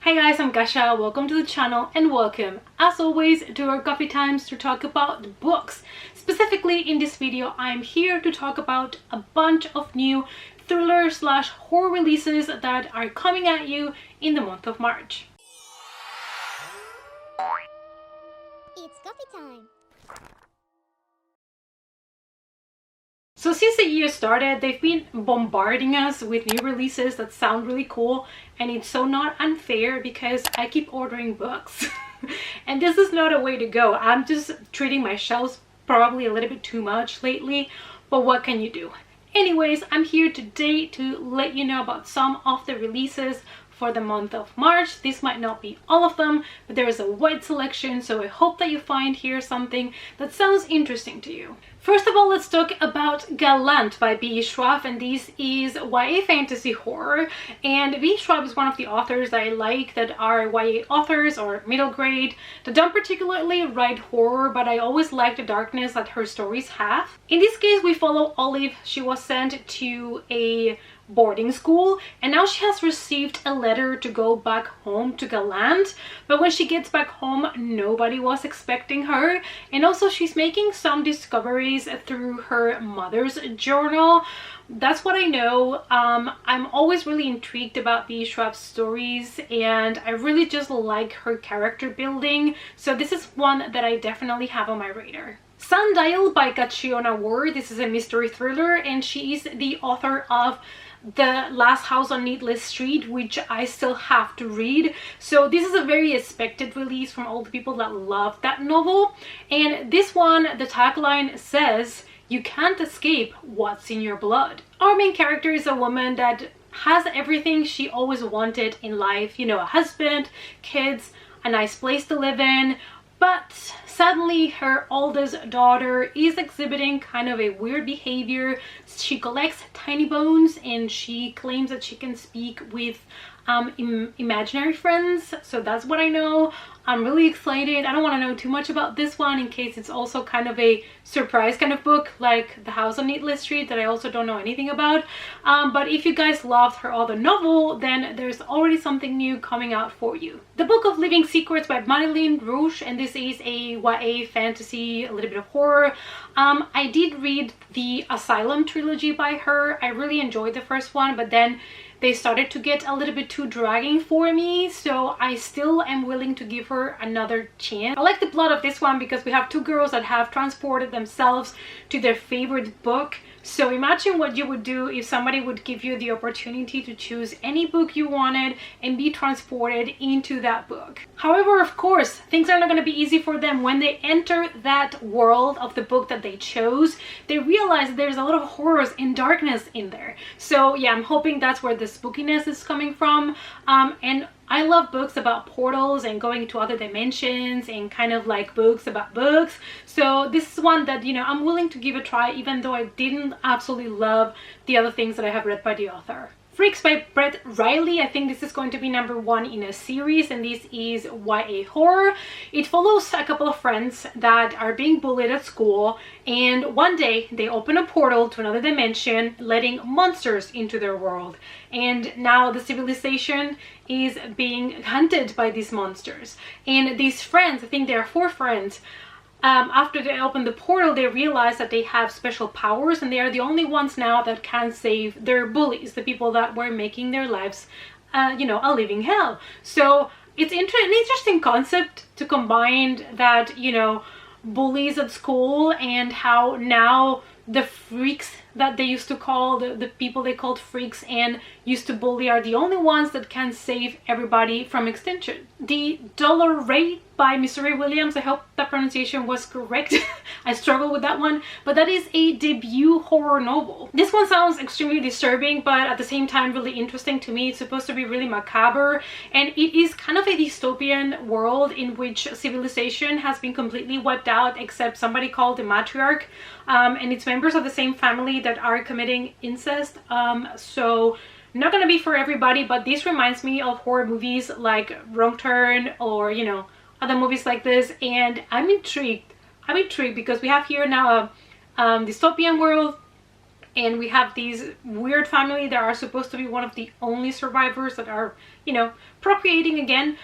Hi guys, I'm Gasha. Welcome to the channel and welcome as always to our coffee times to talk about books. Specifically in this video, I'm here to talk about a bunch of new thriller slash horror releases that are coming at you in the month of March. It's coffee time. So since the year started, they've been bombarding us with new releases that sound really cool, and it's so not unfair because I keep ordering books. And this is not a way to go. I'm just treating my shelves probably a little bit too much lately, but what can you do? Anyways, I'm here today to let you know about some of the releases for the month of March. This might not be all of them, but there is a wide selection, so I hope that you find here something that sounds interesting to you. First of all, let's talk about Gallant by B. Schwab, and this is YA fantasy horror. And B. Schwab is one of the authors that I like that are YA authors or middle grade that don't particularly write horror, but I always like the darkness that her stories have. In this case, we follow Olive. She was sent to a boarding school and now she has received a letter to go back home to Gallant, but when she gets back home nobody was expecting her, and also she's making some discoveries through her mother's journal. That's what I know. I'm always really intrigued about B. Schwab's stories and I really just like her character building, so this is one that I definitely have on my radar. Sundial by Kaiju Ward. This is a mystery thriller and she is the author of The Last House on Needless Street, which I still have to read. So this is a very expected release from all the people that love that novel. And this one, the tagline says, "You can't escape what's in your blood." Our main character is a woman that has everything she always wanted in life. You know, a husband, kids, a nice place to live in. But suddenly her oldest daughter is exhibiting kind of a weird behavior. She collects tiny bones and she claims that she can speak with imaginary friends. So that's what I know. I'm really excited. I don't want to know too much about this one in case it's also kind of a surprise kind of book like The House on Needless Street that I also don't know anything about. But if you guys loved her other novel, then there's already something new coming out for you. The Book of Living Secrets by Ruse, and this is a YA fantasy, a little bit of horror. I did read the Asylum trilogy by her. I really enjoyed the first one, but then they started to get a little bit too dragging for me, so I still am willing to give her another chance. I like the plot of this one because we have two girls that have transported themselves to their favorite book. So imagine what you would do if somebody would give you the opportunity to choose any book you wanted and be transported into that book. However, of course, things are not going to be easy for them. When they enter that world of the book that they chose, they realize there's a lot of horrors and darkness in there. So yeah, I'm hoping that's where the spookiness is coming from. And I love books about portals and going to other dimensions and kind of like books about books. So this is one that, you know, I'm willing to give a try even though I didn't absolutely love the other things that I have read by the author. Freaks by Brett Riley. I think this is going to be #1 in a series, and this is YA horror. It follows a couple of friends that are being bullied at school, and one day they open a portal to another dimension, letting monsters into their world. And now the civilization is being hunted by these monsters. And these friends, I think there are 4 friends, after they open the portal, they realize that they have special powers and they are the only ones now that can save their bullies, the people that were making their lives, you know, a living hell. So it's an interesting concept to combine that, you know, bullies at school and how now the freaks that they used to call, the people they called freaks and used to bully, are the only ones that can save everybody from extinction. The Dollar Rate by Missouri Williams, I hope that pronunciation was correct. I struggle with that one, but that is a debut horror novel. This one sounds extremely disturbing, but at the same time really interesting to me. It's supposed to be really macabre, and it is kind of a dystopian world in which civilization has been completely wiped out except somebody called the matriarch, and it's members of the same family that are committing incest. So not gonna be for everybody, but this reminds me of horror movies like Wrong Turn or, you know, other movies like this, and I'm intrigued because we have here now a dystopian world and we have these weird family that are supposed to be one of the only survivors that are, you know, procreating again.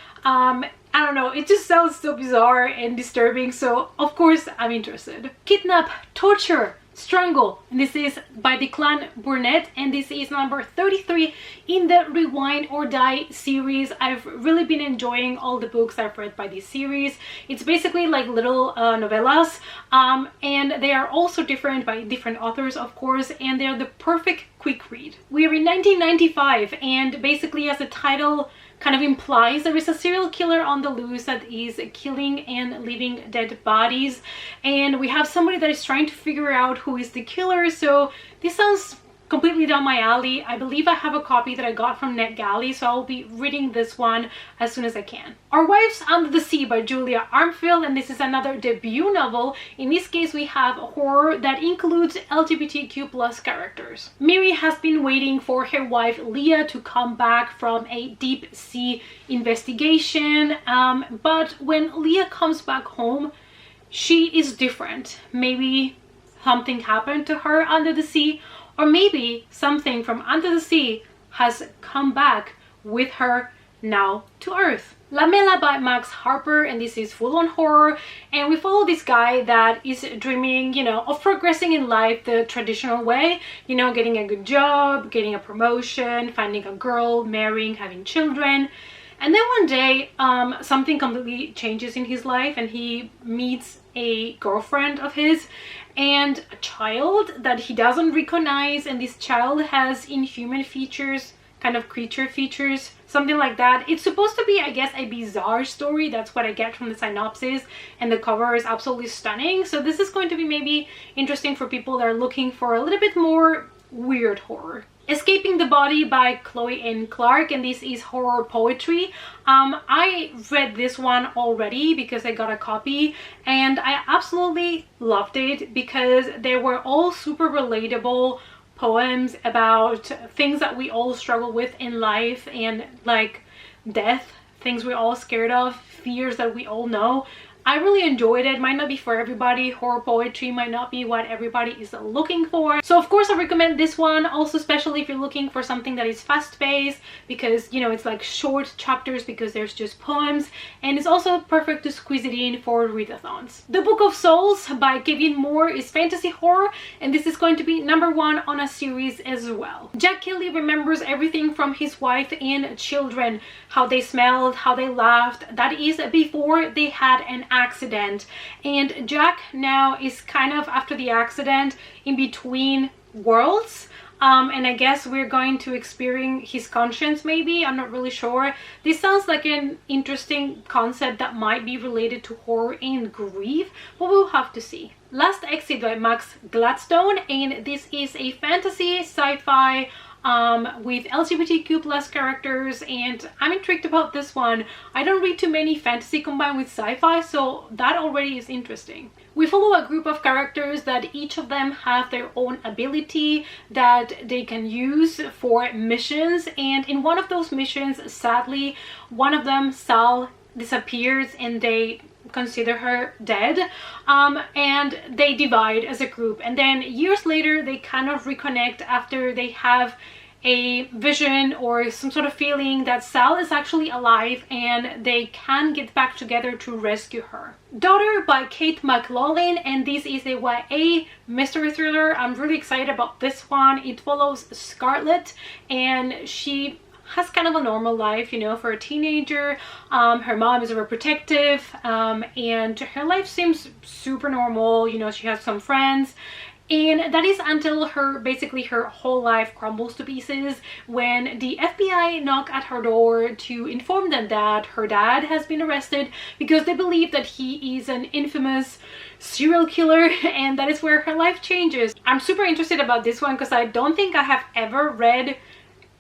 I don't know, it just sounds so bizarre and disturbing, so of course I'm interested. Kidnap, torture, strangle, and this is by the clan Burnett, and this is number 33 in the Rewind or Die series. I've really been enjoying all the books I've read by this series. It's basically like little novellas, and they are also different by different authors, of course, and they're the perfect quick read. We are in 1995, and basically, as the title kind of implies, there is a serial killer on the loose that is killing and leaving dead bodies, and we have somebody that is trying to figure out who is the killer. So this sounds completely down my alley. I believe I have a copy that I got from NetGalley, so I'll be reading this one as soon as I can. Our Wives Under the Sea by Julia Armfield, and this is another debut novel. In this case, we have horror that includes LGBTQ+ characters. Mary has been waiting for her wife Leah to come back from a deep sea investigation, but when Leah comes back home, she is different. Maybe something happened to her under the sea, or maybe something from under the sea has come back with her now to Earth. Lamella by Max Harper, and this is full-on horror, and we follow this guy that is dreaming, you know, of progressing in life the traditional way, you know, getting a good job, getting a promotion, finding a girl, marrying, having children. And then one day something completely changes in his life, and he meets a girlfriend of his and a child that he doesn't recognize, and this child has inhuman features, kind of creature features, something like that. It's supposed to be, I guess, a bizarre story. That's what I get from the synopsis, and the cover is absolutely stunning. So this is going to be maybe interesting for people that are looking for a little bit more weird horror. Escaping the Body by Chloe N. Clark, and this is horror poetry. I read this one already because I got a copy, and I absolutely loved it because they were all super relatable poems about things that we all struggle with in life, and like death, things we're all scared of, fears that we all know. I really enjoyed it. Might not be for everybody. Horror poetry might not be what everybody is looking for. So of course I recommend this one, also especially if you're looking for something that is fast-paced, because, you know, it's like short chapters because there's just poems, and it's also perfect to squeeze it in for readathons. The Book of Souls by Kevin Moore is fantasy horror, and this is going to be number 1 on a series as well. Jack Kelly remembers everything from his wife and children, how they smelled, how they laughed. That is before they had an accident, and Jack now is kind of, after the accident, in between worlds, and I guess we're going to experience his conscience, maybe. I'm not really sure. This sounds like an interesting concept that might be related to horror and grief, but we'll have to see. Last Exit by Max Gladstone, and this is a fantasy sci-fi with LGBTQ+ characters, and I'm intrigued about this one. I don't read too many fantasy combined with sci-fi, so that already is interesting. We follow a group of characters that each of them have their own ability that they can use for missions, and in one of those missions, sadly, one of them, Sal, disappears, and they consider her dead, and they divide as a group, and then years later they kind of reconnect after they have a vision or some sort of feeling that Sal is actually alive, and they can get back together to rescue her. Daughter by Kate McLaughlin, and this is a YA mystery thriller. I'm really excited about this one. It follows Scarlett, and she has kind of a normal life, you know, for a teenager. Her mom is overprotective, and her life seems super normal. You know, she has some friends, and that is until basically her whole life crumbles to pieces when the FBI knock at her door to inform them that her dad has been arrested because they believe that he is an infamous serial killer, and that is where her life changes. I'm super interested about this one because I don't think I have ever read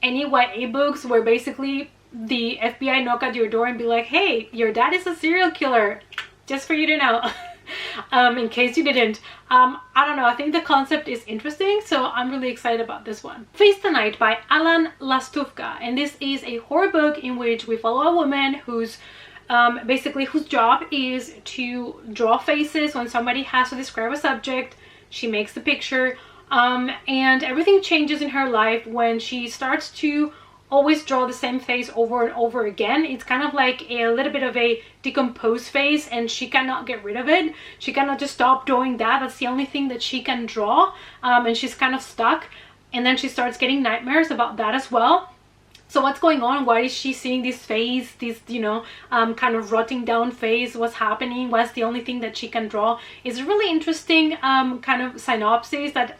any YA books where basically the FBI knock at your door and be like, hey, your dad is a serial killer, just for you to know. In case you didn't. I don't know, I think the concept is interesting, so I'm really excited about this one. Face the Night by Alan Lastuvka, and this is a horror book in which we follow a woman whose whose job is to draw faces when somebody has to describe a subject. She makes the picture And everything changes in her life when she starts to always draw the same face over and over again. It's kind of like a little bit of a decomposed face, and she cannot get rid of it. She cannot just stop doing that. That's the only thing that she can draw, and she's kind of stuck. And then she starts getting nightmares about that as well. So what's going on? Why is she seeing this face, this, you know, kind of rotting down face? What's happening? What's the only thing that she can draw? It's a really interesting kind of synopsis that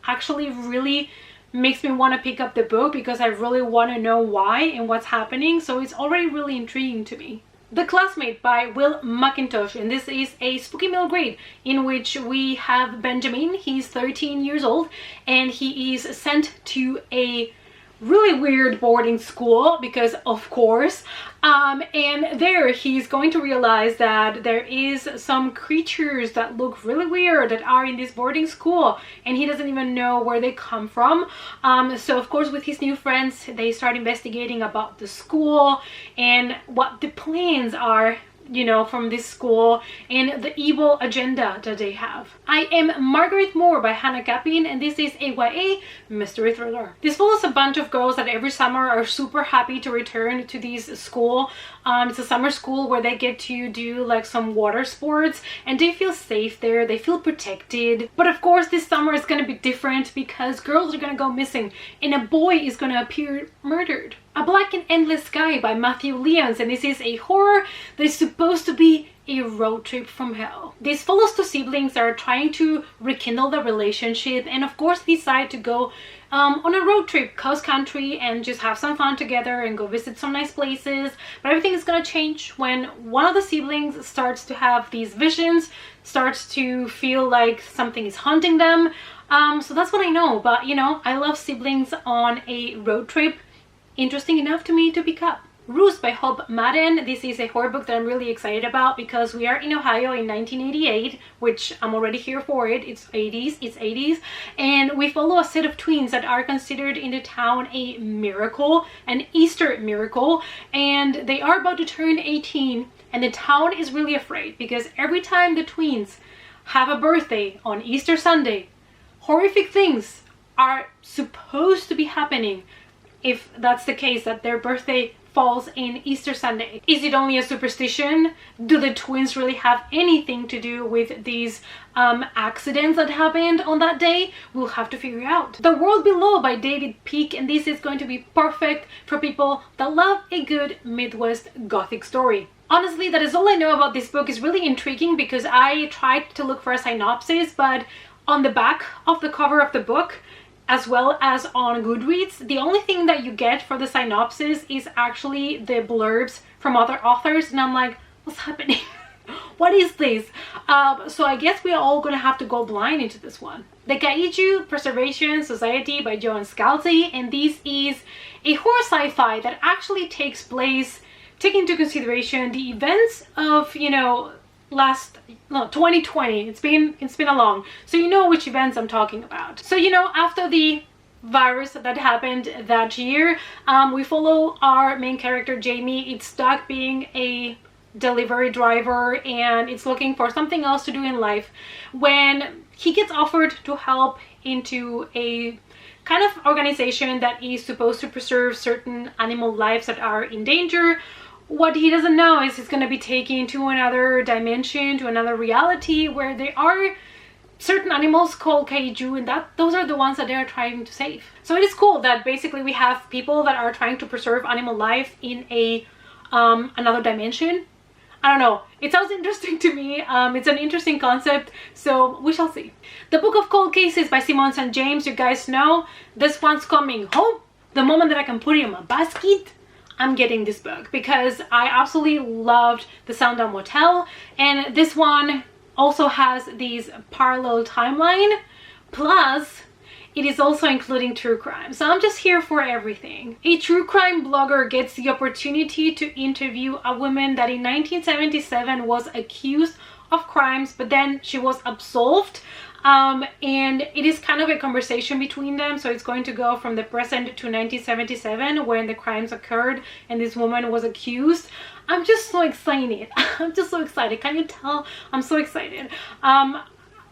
actually really makes me want to pick up the book, because I really want to know why and what's happening. So it's already really intriguing to me. The Classmate by Will McIntosh, and this is a spooky middle grade in which we have Benjamin. He's 13 years old and he is sent to a really weird boarding school, because of course, and there he's going to realize that there is some creatures that look really weird that are in this boarding school, and he doesn't even know where they come from. So of course, with his new friends, they start investigating about the school and what the plans are, you know, from this school and the evil agenda that they have. I am Margaret Moore by Hannah Capin, and this is a YA mystery thriller. This follows a bunch of girls that every summer are super happy to return to this school. It's a summer school where they get to do like some water sports, and they feel safe there, they feel protected. But of course, this summer is going to be different, because girls are going to go missing and a boy is going to appear murdered. A Black and Endless Sky by Matthew Lyons, and this is a horror that is supposed to be a road trip from hell. This follows two siblings that are trying to rekindle the relationship, and of course decide to go on a road trip cross country and just have some fun together and go visit some nice places. But everything is gonna change when one of the siblings starts to have these visions, starts to feel like something is haunting them. So that's what I know, but you know, I love siblings on a road trip. Interesting enough to me to pick up. Ruse by Hope Madden. This is a horror book that I'm really excited about, because we are in Ohio in 1988, which I'm already here for it. It's 80s, and we follow a set of twins that are considered in the town a miracle, an Easter miracle, and they are about to turn 18, and the town is really afraid, because every time the twins have a birthday on Easter Sunday, horrific things are supposed to be happening. If that's the case, that their birthday falls in Easter Sunday. Is it only a superstition? Do the twins really have anything to do with these accidents that happened on that day? We'll have to figure out. The World Below by David Peake, and this is going to be perfect for people that love a good Midwest Gothic story. Honestly, that is all I know about this book. Is really intriguing, because I tried to look for a synopsis, but on the back of the cover of the book, as well as on Goodreads, the only thing that you get for the synopsis is actually the blurbs from other authors, and I'm like, what's happening? What is this? So I guess we're all gonna have to go blind into this one. The Kaiju Preservation Society by Joan Scalzi, and this is a horror sci-fi that actually takes place, taking into consideration the events of, you know, 2020. It's been a long, so you know which events I'm talking about. So you know, after the virus that happened that year, we follow our main character Jamie. It's stuck being a delivery driver, and it's looking for something else to do in life when he gets offered to help into a kind of organization that is supposed to preserve certain animal lives that are in danger. What he doesn't know is he's going to be taken to another dimension, to another reality, where there are certain animals called Kaiju, and those are the ones that they are trying to save. So it is cool that basically we have people that are trying to preserve animal life in a another dimension. I don't know, it sounds interesting to me. It's an interesting concept, so we shall see. The Book of Cold Cases by Simone St. James. You guys know this one's coming home. The moment that I can put it in my basket, I'm getting this book, because I absolutely loved the Sundial Motel, and this one also has these parallel timeline, plus it is also including true crime. So I'm just here for everything. A true crime blogger gets the opportunity to interview a woman that in 1977 was accused of crimes, but then she was absolved. And it is kind of a conversation between them, so it's going to go from the present to 1977 when the crimes occurred and this woman was accused. I'm just so excited. I'm just so excited. Can you tell? I'm so excited.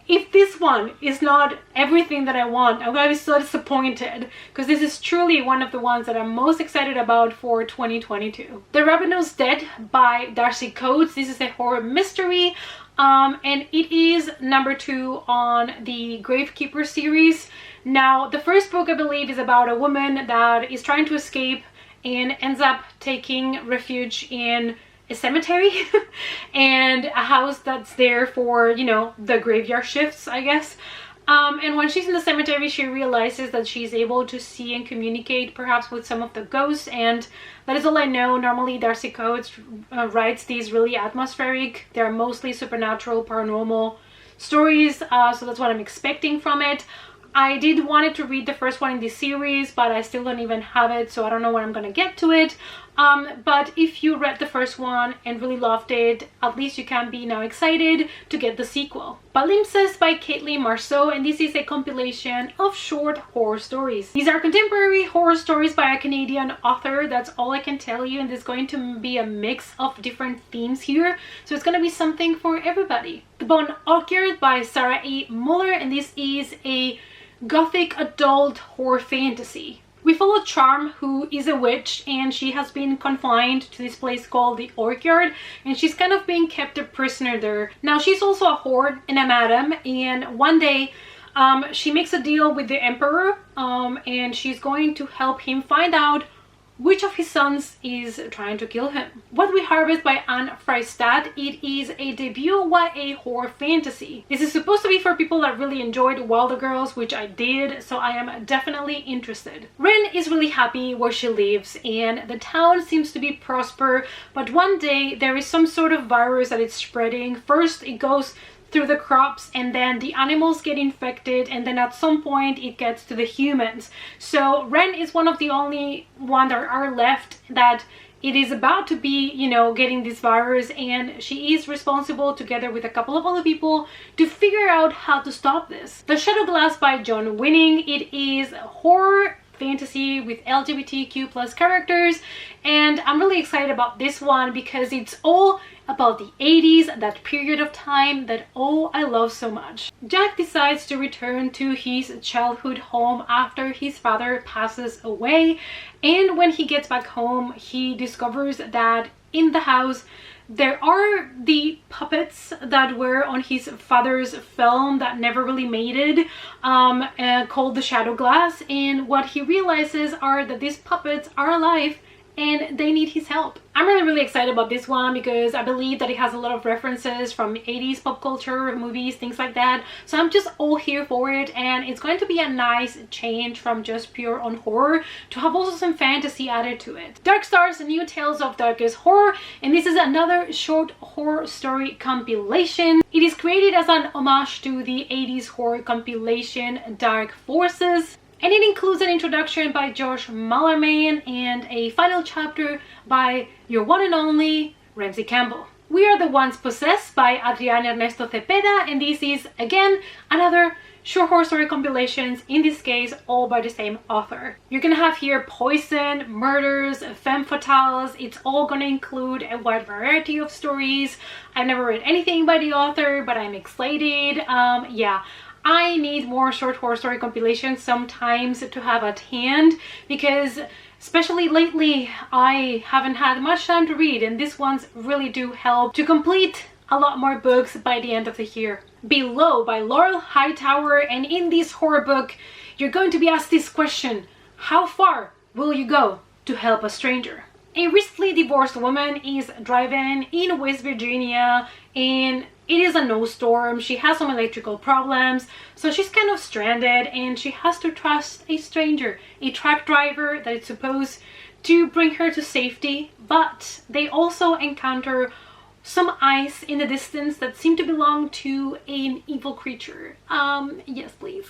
if this one is not everything that I want, I'm gonna be so disappointed, because this is truly one of the ones that I'm most excited about for 2022. The Rabbit Knows Dead by Darcy Coates. This is a horror mystery, and it is number 2 on the Gravekeeper series. Now, the first book, I believe, is about a woman that is trying to escape and ends up taking refuge in a cemetery and a house that's there for, you know, the graveyard shifts, I guess. And when she's in the cemetery, she realizes that she's able to see and communicate perhaps with some of the ghosts, and that is all I know. Normally Darcy Coates writes these really atmospheric, they're mostly supernatural, paranormal stories, so that's what I'm expecting from it. I did wanted to read the first one in this series, but I still don't even have it, so I don't know when I'm gonna get to it. But if you read the first one and really loved it, at least you can be now excited to get the sequel. Palimpsest by Caitlin Marceau, and this is a compilation of short horror stories. These are contemporary horror stories by a Canadian author, that's all I can tell you, and there's going to be a mix of different themes here, so it's going to be something for everybody. The Bone Orchard by Sarah E. Muller, and this is a gothic adult horror fantasy. We follow Charm, who is a witch, and she has been confined to this place called the Orchard, and she's kind of being kept a prisoner there. Now, she's also a whore and a madam, and one day she makes a deal with the Emperor, and she's going to help him find out which of his sons is trying to kill him. What We Harvest by Anne Freystadt. It is a debut YA horror fantasy. This is supposed to be for people that really enjoyed Wilder Girls, which I did, so I am definitely interested. Ren is really happy where she lives, and the town seems to be prosper, but one day there is some sort of virus that is spreading. First it goes through the crops, and then the animals get infected, and then at some point it gets to the humans. So Ren is one of the only ones that are left that it is about to be, you know, getting this virus, and she is responsible together with a couple of other people to figure out how to stop this. The Shadow Glass by John Winning. It is horror fantasy with LGBTQ plus characters, and I'm really excited about this one because it's all about the 80s, that period of time that I love so much. Jack decides to return to his childhood home after his father passes away, and when he gets back home he discovers that in the house there are the puppets that were on his father's film that never really made it, called the Shadow Glass, and what he realizes are that these puppets are alive and they need his help. I'm really excited about this one because I believe that it has a lot of references from 80s pop culture, movies, things like that. So I'm just all here for it, and it's going to be a nice change from just pure on horror to have also some fantasy added to it. Dark Stars, New Tales of Darkest Horror, and this is another short horror story compilation. It is created as an homage to the 80s horror compilation Dark Forces, and it includes an introduction by George Mallerman and a final chapter by your one and only Ramsey Campbell. We Are the Ones Possessed by Adrián Ernesto Cepeda, and this is again another short horror story compilations, in this case all by the same author. You're gonna have here poison, murders, femme fatales. It's all gonna include a wide variety of stories. I've never read anything by the author, but I'm excited. Yeah, I need more short horror story compilations sometimes to have at hand, because especially lately I haven't had much time to read, and these ones really do help to complete a lot more books by the end of the year. Below by Laurel Hightower, and in this horror book you're going to be asked this question: how far will you go to help a stranger? A recently divorced woman is driving in West Virginia, and it is a snowstorm. She has some electrical problems, so she's kind of stranded, and she has to trust a stranger, a truck driver that is supposed to bring her to safety, but they also encounter some ice in the distance that seem to belong to an evil creature. Yes please.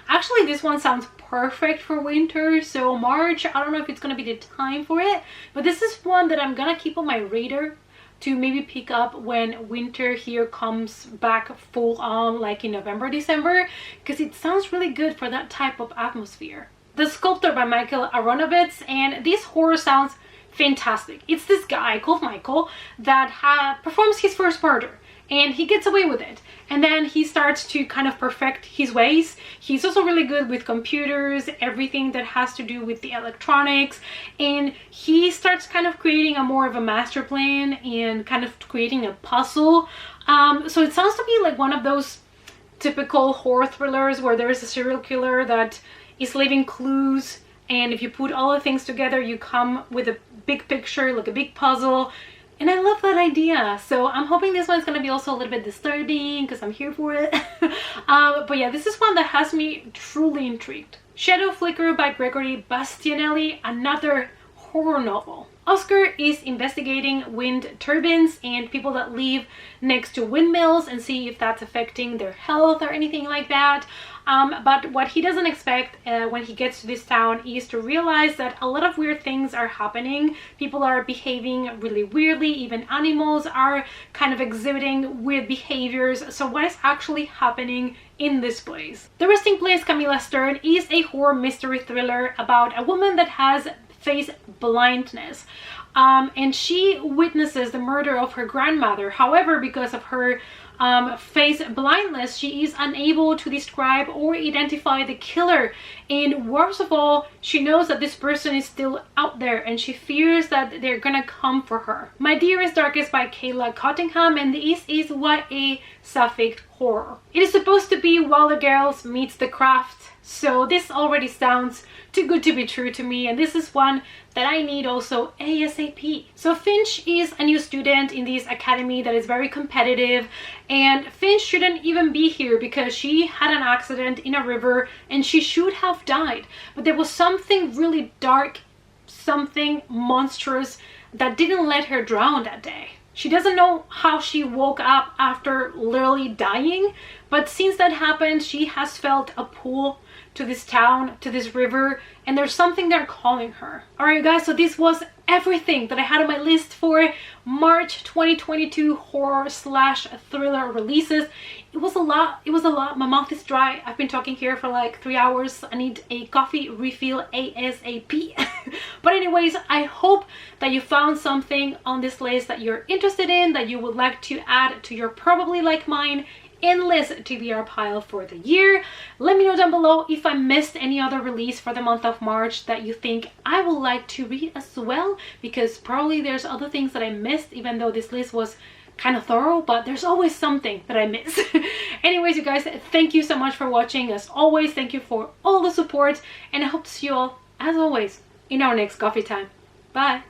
Actually, this one sounds perfect for winter, so March, I don't know if it's gonna be the time for it, but this is one that I'm gonna keep on my radar to maybe pick up when winter here comes back full on, like in November, December, because it sounds really good for that type of atmosphere. The Sculptor by Michael Aronovitz, and this horror sounds fantastic. It's this guy called Michael that performs his first murder, and he gets away with it. And then he starts to kind of perfect his ways. He's also really good with computers, everything that has to do with the electronics, and he starts kind of creating a more of a master plan and kind of creating a puzzle. So it sounds to me like one of those typical horror thrillers where there's a serial killer that is leaving clues, and if you put all the things together you come with a big picture, like a big puzzle. And I love that idea. So I'm hoping this one's going to be also a little bit disturbing because I'm here for it. But yeah, this is one that has me truly intrigued. Shadow Flicker by Gregory Bastianelli, another horror novel. Oscar is investigating wind turbines and people that live next to windmills and see if that's affecting their health or anything like that. But what he doesn't expect when he gets to this town is to realize that a lot of weird things are happening. People are behaving really weirdly, even animals are kind of exhibiting weird behaviors. So what is actually happening in this place? The Resting Place, Camilla Stern, is a horror mystery thriller about a woman that has face blindness, and she witnesses the murder of her grandmother. However, because of her face blindness, she is unable to describe or identify the killer, and worst of all, she knows that this person is still out there and she fears that they're gonna come for her. My Dearest Darkest by Kayla Cottingham, and this is YA sapphic horror. It is supposed to be While the Girls meets The Craft, so this already sounds too good to be true to me, and this is one that I need also ASAP. So Finch is a new student in this academy that is very competitive, and Finch shouldn't even be here because she had an accident in a river and she should have died. But there was something really dark, something monstrous that didn't let her drown that day. She doesn't know how she woke up after literally dying, but since that happened, she has felt a pull to this town, to this river, and there's something there calling her. Alright guys, so this was everything that I had on my list for March 2022 horror slash thriller releases. It was a lot. My mouth is dry. I've been talking here for like 3 hours. I need a coffee refill ASAP. But anyways, I hope that you found something on this list that you're interested in, that you would like to add to your probably like mine endless TBR pile for the year. Let me know down below if I missed any other release for the month of March that you think I would like to read as well, because probably there's other things that I missed, even though this list was kind of thorough, but there's always something that I miss. Anyways, you guys, thank you so much for watching. As always, thank you for all the support, and I hope to see you all, as always, in our next coffee time. Bye!